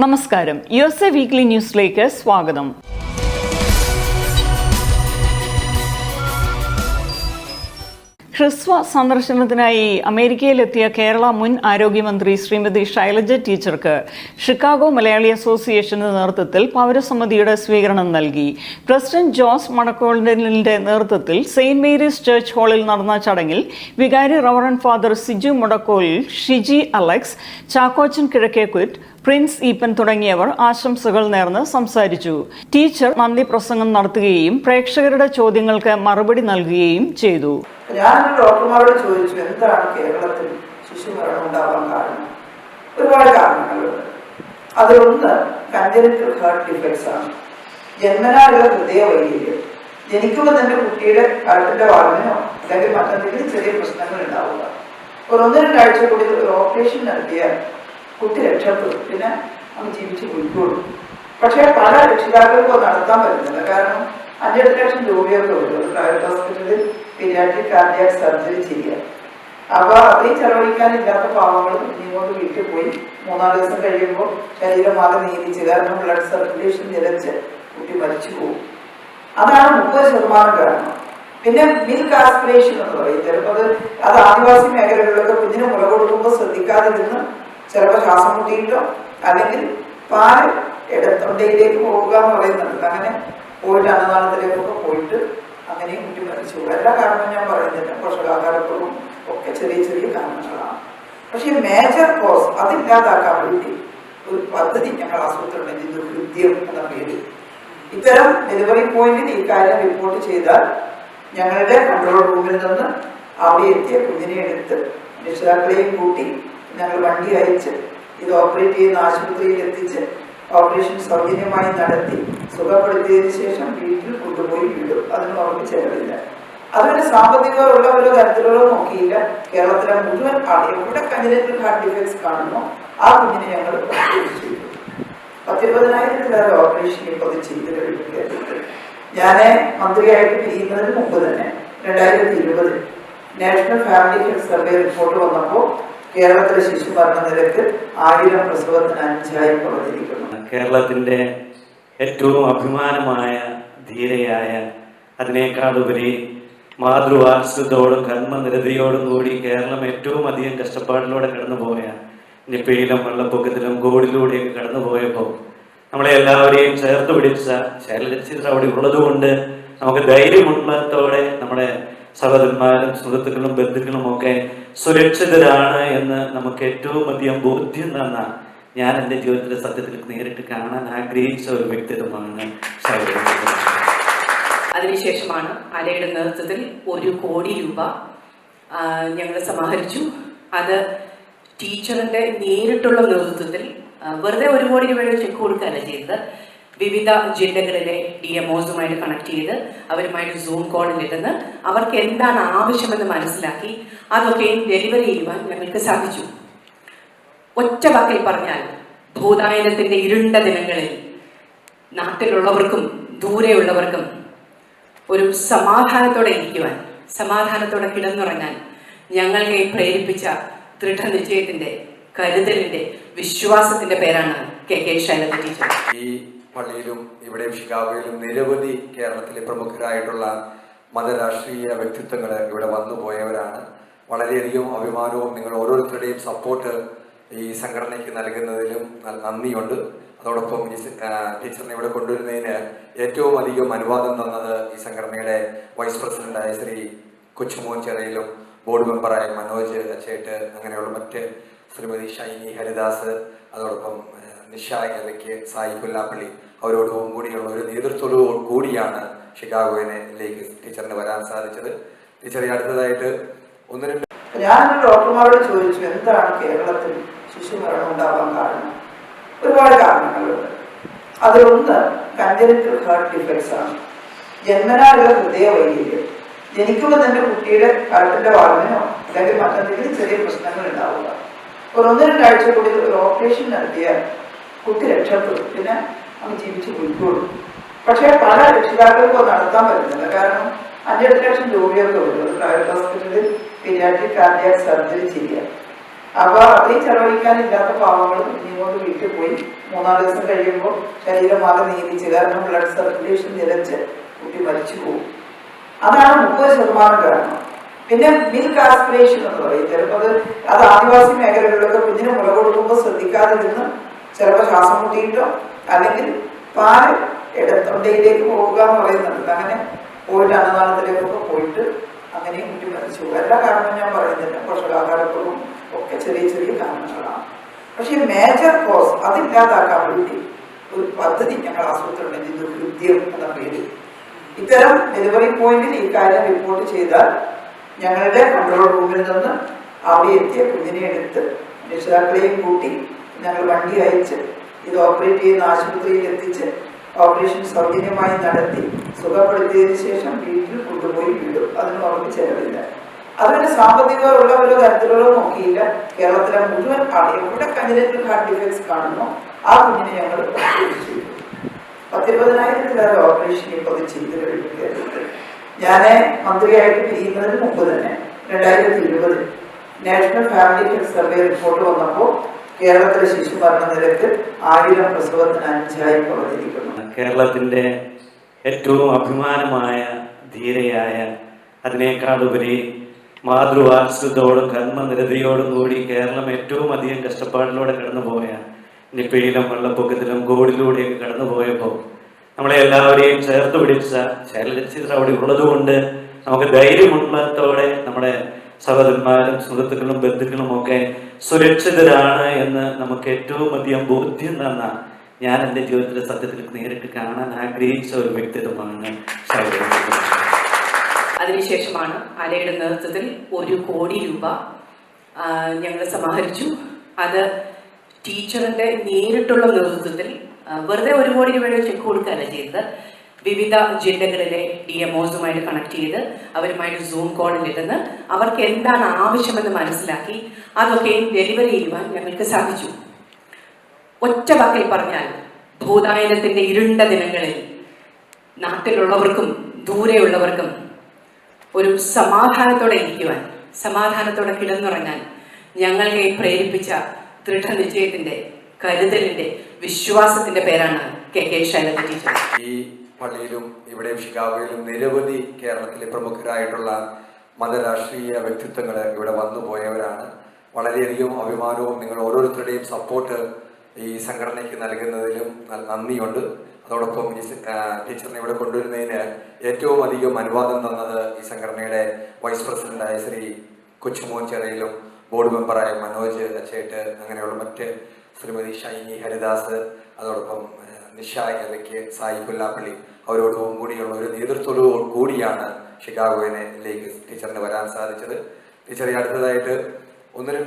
നമസ്കാരം. USA weekly ന്യൂസിലേക്ക് സ്വാഗതം. ഹ്രസ്വ സന്ദർശനത്തിനായി അമേരിക്കയിലെത്തിയ കേരള മുൻ ആരോഗ്യമന്ത്രി ശ്രീമതി ശൈലജ ടീച്ചർക്ക് ഷിക്കാഗോ മലയാളി അസോസിയേഷന്റെ നേതൃത്വത്തിൽ പൗരസമിതിയുടെ സ്വീകരണം നൽകി. പ്രസിഡന്റ് ജോസ് മണക്കോളിന്റെ നേതൃത്വത്തിൽ സെയിന്റ് മേരീസ് ചർച്ച് ഹാളിൽ നടന്ന ചടങ്ങിൽ വികാരി reverend father Siju Mudakkolil, Shiji Alex, Chackochan Kizhakkekuttu, Prince Eappen തുടങ്ങിയവർ ആശംസകൾ നേർന്ന് സംസാരിച്ചു. ടീച്ചർ നന്ദി പ്രസംഗം നടത്തുകയും പ്രേക്ഷകരുടെ ചോദ്യങ്ങൾക്ക് മറുപടി നൽകുകയും ചെയ്തു. ഞാൻ ഡോക്ടർമാരോട് ചോദിച്ചു, എന്താണ് കേരളത്തിൽ ശിശുമരണം ഉണ്ടാവാൻ കാരണം? ഒരുപാട് കാരണങ്ങളുണ്ട്. അതിലൊന്ന് കൺജനിറ്റൽ ഹാർട്ട് ഡിഫക്ട്സ് ആണ്. ജന്മനാലുള്ള ഹൃദയവൈകല്യം. ജനിക്കുമ്പോൾ തന്നെ കുട്ടിയുടെ ഹാർട്ടിന്റെ വളവിനോ അല്ലെങ്കിൽ മറ്റെന്തെങ്കിലും ചെറിയ പ്രശ്നങ്ങൾ ഉണ്ടാവുക. ഒരു 1-2 ആഴ്ച കൂടി ഒരു ഓപ്പറേഷൻ നടത്തിയാൽ കുട്ടി രക്ഷപ്പെടും, പിന്നെ അവൻ ജീവിച്ച് പോയിക്കോളും. പക്ഷേ പല രക്ഷിതാക്കൾക്കും നടത്താൻ പറ്റുന്നില്ല. കാരണം 5-8 ലക്ഷം രൂപയൊക്കെ വരും പ്രൈവറ്റ് ഹോസ്പിറ്റലിൽ പീഡിയാട്രിക് കാർഡിയാക് സർജറി ചെയ്യുക. അപ്പോൾ അത്രയും ചെലവഴിക്കാനില്ലാത്ത പാവങ്ങൾ ഇങ്ങോട്ട് വീട്ടിൽ പോയി 3-4 ദിവസം കഴിയുമ്പോൾ ശരീരമാകെ നീതിച്ച്, കാരണം ബ്ലഡ് സർക്കുലേഷൻ നിലച്ച് കുട്ടി മരിച്ചു പോകും. അതാണ് 30% കാരണം. പിന്നെ മിൽക്ക് ആസ്പിറേഷൻ എന്ന് പറയും. ചിലപ്പോൾ അത് ആദിവാസി മേഖലകളിലൊക്കെ കുഞ്ഞിന് മുല കൊടുക്കുമ്പോൾ ശ്രദ്ധിക്കാതെ നിന്ന് ചിലപ്പോൾ ശ്വാസം മുട്ടിയിട്ടോ അല്ലെങ്കിൽ പാല് തൊണ്ടയിലേക്ക് പോകുക എന്ന് പറയുന്നുണ്ട്. അങ്ങനെ പോയിട്ട് അന്നദാനത്തിലേക്കൊക്കെ പോയിട്ട് അങ്ങനെയും കുട്ടി മരിച്ചു പോകും. എല്ലാ കാരണവും ഞാൻ പറയുന്നില്ല, പോഷകാഹാരക്കുറവും ഒക്കെ ചെറിയ ചെറിയ കാരണങ്ങളാണ്. പക്ഷേ മേജർ കോസ് അതില്ലാതാക്കാൻ വേണ്ടി ഒരു പദ്ധതി ഞങ്ങൾ ആസൂത്രണം ചെയ്തു, ഹൃദ്യം എന്ന പേര്. ഇത്തരം ഡെലിവറി പോയിന്റിൽ ഈ കാര്യം റിപ്പോർട്ട് ചെയ്താൽ ഞങ്ങളുടെ കൺട്രോൾ റൂമിൽ നിന്ന് അവിടെ എത്തിയ കുഞ്ഞിനെ എടുത്ത് രക്ഷിതാക്കളെയും കൂട്ടി ഞങ്ങൾ വണ്ടി അയച്ച് ഇത് ഓപ്പറേറ്റ് ചെയ്യുന്ന ആശുപത്രിയിൽ എത്തിച്ച് ഓപ്പറേഷൻ സൗജന്യമായി നടത്തി സുഖപ്പെടുത്തിയതിനു ശേഷം വീട്ടിൽ കൊണ്ടുപോയി വിടും. അതിന് അവർക്ക് ചെലവില്ല. അതുപോലെ സാമ്പത്തികമുള്ളവരോ തരത്തിലുള്ളോ നോക്കിയില്ല. കേരളത്തിലെ മുഴുവൻ എവിടെ കൺജനിറ്റൽ ഹാർട്ട് ഡിഫക്ട്സ് കാണുന്നു ആ കുഞ്ഞിനെ ഞങ്ങൾ ഓപ്പറേറ്റ് ചെയ്തു. 10-20,000 ഓപ്പറേഷൻ ഇപ്പോൾ ചെയ്ത് കഴിഞ്ഞു. ഞാൻ മന്ത്രിയായിട്ട് പിരിയുന്നതിന് മുമ്പ് തന്നെ 2020 national family health survey report വന്നപ്പോൾ കേരളത്തിലെ ശിശുമരണ നിരക്ക് 1000 പ്രസവത്തിന് 5 കുറഞ്ഞിരിക്കുന്നു. കേരളത്തിൻ്റെ ഏറ്റവും അഭിമാനമായ ധീരയായ, അതിനേക്കാളുപരി മാതൃവാത്സല്യത്തോടും കർമ്മനിരതയോടും കൂടി കേരളം ഏറ്റവും അധികം കഷ്ടപ്പാടിലൂടെ കടന്നുപോയ, നിപ്പയിലും വെള്ളപ്പൊക്കത്തിലും കോവിഡിലൂടെയൊക്കെ കടന്നുപോയപ്പോൾ നമ്മളെ എല്ലാവരെയും ചേർത്ത് പിടിച്ച ശൈലജ അവിടെ ഉള്ളതുകൊണ്ട് നമുക്ക് ധൈര്യമുള്ളത്തോടെ നമ്മുടെ സഹോദരന്മാരും സുഹൃത്തുക്കളും ബന്ധുക്കളും ഒക്കെ സുരക്ഷിതരാണ് എന്ന് നമുക്ക് ഏറ്റവും അധികം ബോധ്യം തന്ന, ഞാൻ എൻ്റെ ജീവിതത്തിലെ സത്യത്തിൽ നേരിട്ട് കാണാൻ ആഗ്രഹിച്ച ഒരു വ്യക്തിത്വമാണ് ശൈലജ. അതിനുശേഷമാണ് അലയുടെ നേതൃത്വത്തിൽ 1 കോടി രൂപ ഞങ്ങൾ സമാഹരിച്ചു. അത് ടീച്ചറിൻ്റെ നേരിട്ടുള്ള നേതൃത്വത്തിൽ വെറുതെ 1 കോടി രൂപയുടെ ചെക്ക് കൊടുക്കുകയല്ല ചെയ്തത്. വിവിധ ജില്ലകളിലെ DMOസുമായിട്ട് കണക്ട് ചെയ്ത് അവരുമായിട്ട് സൂം കോളിലിരുന്ന് അവർക്ക് എന്താണ് ആവശ്യമെന്ന് മനസ്സിലാക്കി അതൊക്കെ ഡെലിവറി ചെയ്യുവാൻ ഞങ്ങൾക്ക് സാധിച്ചു. ഒറ്റ വാക്കിൽ പറഞ്ഞാൽ, ഭൂതായനത്തിൻ്റെ ഇരുണ്ട ദിനങ്ങളിൽ നാട്ടിലുള്ളവർക്കും ദൂരെയുള്ളവർക്കും ഒരു സമാധാനത്തോടെ ഇരിക്കുവാൻ, സമാധാനത്തോടെ കിടന്നുറങ്ങാൻ ഞങ്ങളെ പ്രേരിപ്പിച്ച ദൃഢനിശ്ചയത്തിൻ്റെ, കരുതലിൻ്റെ, വിശ്വാസത്തിൻ്റെ പേരാണ് KK ശൈലജ ടീച്ചർ. ഈ പള്ളിയിലും ഇവിടെ ഷിക്കാഗോയിലും നിരവധി കേരളത്തിലെ പ്രമുഖരായിട്ടുള്ള മതരാഷ്ട്രീയ വ്യക്തിത്വങ്ങൾ ഇവിടെ വന്നു പോയവരാണ്. വളരെയധികം അഭിമാനവും നിങ്ങൾ ഓരോരുത്തരുടെയും സപ്പോർട്ട് ഈ സംഘടനയ്ക്ക് നൽകുന്നതിലും നന്ദിയുണ്ട്. അതോടൊപ്പം ഈ ടീച്ചറിനെ ഇവിടെ കൊണ്ടുവരുന്നതിന് ഏറ്റവും അധികം അനുവാദം തന്നത് ഈ സംഘടനയുടെ വൈസ് പ്രസിഡന്റായ ശ്രീ കൊച്ചുമോൻ ചെറയിലും ബോർഡ് മെമ്പറായ മനോജ് ചേട്ട്, അങ്ങനെയുള്ള മറ്റ് ശ്രീമതി ഷൈനി ഹരിദാസ്, അതോടൊപ്പം നിഷായ്ക്ക് സായി കൊല്ലാപ്പള്ളി, അവരോടും കൂടിയുള്ള ഒരു നേതൃത്വത്തോടു കൂടിയാണ് ഷിക്കാഗോയിലേക്ക് ടീച്ചറിന് വരാൻ സാധിച്ചത്. ടീച്ചറെ അടുത്തതായിട്ട് 1-2 ഞാൻ ഡോക്ടർമാരോട് ചോദിച്ചു, എന്താണ് കേരളത്തിൽ ശിശുമരണം ഉണ്ടാവാൻ കാരണം? ഒരുപാട് കാരണങ്ങളുണ്ട്. അതിലൊന്ന് കൺജനിറ്റൽ ഹാർട്ട് ഡിഫക്ട്സ് ആണ്. ജന്മനാലുള്ള ഹൃദയവൈകല്യം. ജനിക്കുമ്പോൾ തന്നെ കുട്ടിയുടെ ഹാർട്ടിന്റെ വളവിനോ അല്ലെങ്കിൽ മറ്റെന്തെങ്കിലും ചെറിയ പ്രശ്നങ്ങൾ ഉണ്ടാവുക. ഒരു 1-2 ആഴ്ച കൂടി ഒരു ഓപ്പറേഷൻ നടത്തിയാൽ കുട്ടി രക്ഷപ്പെടും, പിന്നെ അവൻ ജീവിച്ച് പോയിക്കോളും. പക്ഷേ പല രക്ഷിതാക്കൾക്കും നടത്താൻ പറ്റുന്നില്ല. കാരണം 5-8 ലക്ഷം രൂപയൊക്കെ വരും പ്രൈവറ്റ് ഹോസ്പിറ്റലിൽ പീഡിയാട്രിക് കാർഡിയാക് സർജറി ചെയ്യുക. അപ്പോൾ അത്രയും ചെലവഴിക്കാനില്ലാത്ത പാവങ്ങൾ ഇങ്ങോട്ട് വീട്ടിൽ പോയി മൂന്നാം ദിവസം കഴിയുമ്പോൾ ശരീരം ആകെ നീതിച്ച്, കാരണം ബ്ലഡ് സർക്കുലേഷൻ നിലച്ച് കുട്ടി മരിച്ചു പോകും. അതാണ് 30% കാരണം. പിന്നെ മിൽക്ക് ആസ്പിറേഷൻ എന്ന് പറയും. ചിലപ്പോൾ അത് ആദിവാസി മേഖലകളിലൊക്കെ കുഞ്ഞിന് മുല കൊടുക്കുമ്പോൾ ശ്രദ്ധിക്കാതിരുന്ന് ചിലപ്പോൾ ശ്വാസം മുട്ടിയിട്ടോ അല്ലെങ്കിൽ പാല് തൊണ്ടയിലേക്ക് പോവുക എന്ന് പറയുന്നുണ്ട്. അങ്ങനെ പോയിട്ട് അന്നദാനത്തിലേക്കൊക്കെ പോയിട്ട് അങ്ങനെ കുട്ടി മരിച്ചു പോകും. എല്ലാ കാരണവും ഞാൻ പറയുന്നില്ല, പോഷകാഹാരക്കുറവും ഒക്കെ ചെറിയ ചെറിയ കാരണങ്ങളാണ്. പക്ഷേ മേജർ കോസ് അതില്ലാതാക്കാൻ വേണ്ടി ഒരു പദ്ധതി ഞങ്ങൾ ആസൂത്രണം ചെയ്തു, ഹൃദ്യം എന്ന പേര്. ഇത്തരം ഡെലിവറി പോയിന്റിൽ ഈ കാര്യം റിപ്പോർട്ട് ചെയ്താൽ ഞങ്ങളുടെ കൺട്രോൾ റൂമിൽ നിന്ന് അവിടെ എത്തിയ കുഞ്ഞിനെ എടുത്ത് രക്ഷിതാക്കളെയും കൂട്ടി ഞങ്ങൾ വണ്ടി അയച്ച് ഇത് ഓപ്പറേറ്റ് ചെയ്യുന്ന ആശുപത്രിയിൽ എത്തിച്ച് ഓപ്പറേഷൻ സൗജന്യമായി നടത്തി സുഖപ്പെടുത്തിയതിനു ശേഷം വീട്ടിൽ കൊണ്ടുപോയി വിടും. അതിനും അവർക്ക് ചെലവില്ല. അതുകൊണ്ട് സാമ്പത്തികമുള്ളവരോ തരത്തിലുള്ളോ നോക്കിയില്ല. കേരളത്തിലെ മുഴുവൻ എവിടെ കഞ്ചനറ്റൽ ഹാർട്ട് ഡിഫക്ട്സ് കാണുന്നു ആ കുഞ്ഞിനെ ഞങ്ങൾ ചെയ്തു. 10,000-20,000 ഓപ്പറേഷൻ ഇപ്പോൾ ചെയ്ത് കഴിഞ്ഞു കേരളത്തിൽ. ഞാൻ മന്ത്രിയായിട്ട് പിരിയുന്നതിന് മുമ്പ് തന്നെ 2020 national family health survey report വന്നപ്പോൾ കേരളത്തിലെ ശിശു മരണ നിരക്ക് 1000 പ്രസവത്തിന് 5 കുറഞ്ഞിരിക്കുന്നു. കേരളത്തിൻ്റെ ഏറ്റവും അഭിമാനമായ ധീരയായ, അതിനേക്കാളുപരി മാതൃവാത്സല്യത്തോടും കർമ്മനിരതയോടും കൂടി കേരളം ഏറ്റവും അധികം കഷ്ടപ്പാടിലൂടെ കടന്നുപോയ നിപ്പയിലും വെള്ളപ്പൊക്കത്തിലും കോവിഡിലൂടെയൊക്കെ കടന്നുപോയപ്പോൾ നമ്മളെ എല്ലാവരെയും ചേർത്ത് പിടിച്ച ശൈലജ അവിടെ ഉള്ളതുകൊണ്ട് നമുക്ക് ധൈര്യമുള്ളത്തോടെ നമ്മുടെ സഹോദരന്മാരും സുഹൃത്തുക്കളും ബന്ധുക്കളും ഒക്കെ സുരക്ഷിതരാണ് എന്ന് നമുക്ക് ഏറ്റവും അധികം ബോധ്യം തന്ന, ഞാൻ എൻ്റെ ജീവിതത്തിലെ സത്യത്തിൽ നേരിട്ട് കാണാൻ ആഗ്രഹിച്ച ഒരു വ്യക്തിത്വമാണ് ശൈലജ. അതിനുശേഷമാണ് ആലയുടെ നേതൃത്വത്തിൽ 1 കോടി രൂപ ഞങ്ങൾ സമാഹരിച്ചു. അത് ടീച്ചറിന്റെ നേരിട്ടുള്ള നേതൃത്വത്തിൽ വെറുതെ 1 കോടി രൂപയുടെ ചെക്ക് കൊടുക്കുകയല്ല ചെയ്തത്. വിവിധ ജില്ലകളിലെ DMOസുമായിട്ട് കണക്ട് ചെയ്ത് അവരുമായിട്ട് സൂം കോളിലിരുന്ന് അവർക്ക് എന്താണ് ആവശ്യമെന്ന് മനസ്സിലാക്കി അതൊക്കെ ഡെലിവറി ചെയ്യുവാൻ ഞങ്ങൾക്ക് സാധിച്ചു. ഒറ്റ വാക്കിൽ പറഞ്ഞാൽ ഭൂതായനത്തിന്റെ ഇരുണ്ട ദിനങ്ങളിൽ നാട്ടിലുള്ളവർക്കും ദൂരെയുള്ളവർക്കും ഒരു സമാധാനത്തോടെ ഇരിക്കുവാൻ, സമാധാനത്തോടെ കിടന്നുറങ്ങാൻ ഞങ്ങളെ പ്രേരിപ്പിച്ച ദൃഢനിശ്ചയത്തിന്റെ, കരുതലിന്റെ, വിശ്വാസത്തിന്റെ പേരാണ് KK ശൈലജ ടീച്ചർ. ഈ പള്ളിയിലും ഇവിടെ ഷിക്കാഗോയിലും നിരവധി കേരളത്തിലെ പ്രമുഖരായിട്ടുള്ള മതരാഷ്ട്രീയ വ്യക്തിത്വങ്ങൾ ഇവിടെ വന്നു പോയവരാണ്. വളരെയധികം അഭിമാനവും നിങ്ങൾ ഓരോരുത്തരുടെയും സപ്പോർട്ട് ഈ സംഘടനയ്ക്ക് നൽകുന്നതിലും നന്ദിയുണ്ട്. അതോടൊപ്പം ഈ ടീച്ചറിനെ ഇവിടെ കൊണ്ടുവരുന്നതിന് ഏറ്റവും അധികം അനുവാദം തന്നത് ഈ സംഘടനയുടെ വൈസ് പ്രസിഡന്റായ ശ്രീ കൊച്ചുമോൻ ചെറയിലും ബോർഡ് മെമ്പറായ മനോജ് അച്ചേട്ട്, അങ്ങനെയുള്ള മറ്റ് ശ്രീമതി ഷൈനി ഹരിദാസ്, അതോടൊപ്പം നിഷ എലയ്ക്ക്, സായി കൊല്ലാപ്പള്ളി, അവരോടൊപ്പം കൂടിയുള്ള ഒരു നേതൃത്വത്തോടു കൂടിയാണ് ഷിക്കാഗോയിലേക്ക് ടീച്ചറിന് വരാൻ സാധിച്ചത്. ടീച്ചറെ അടുത്തതായിട്ട് 1-2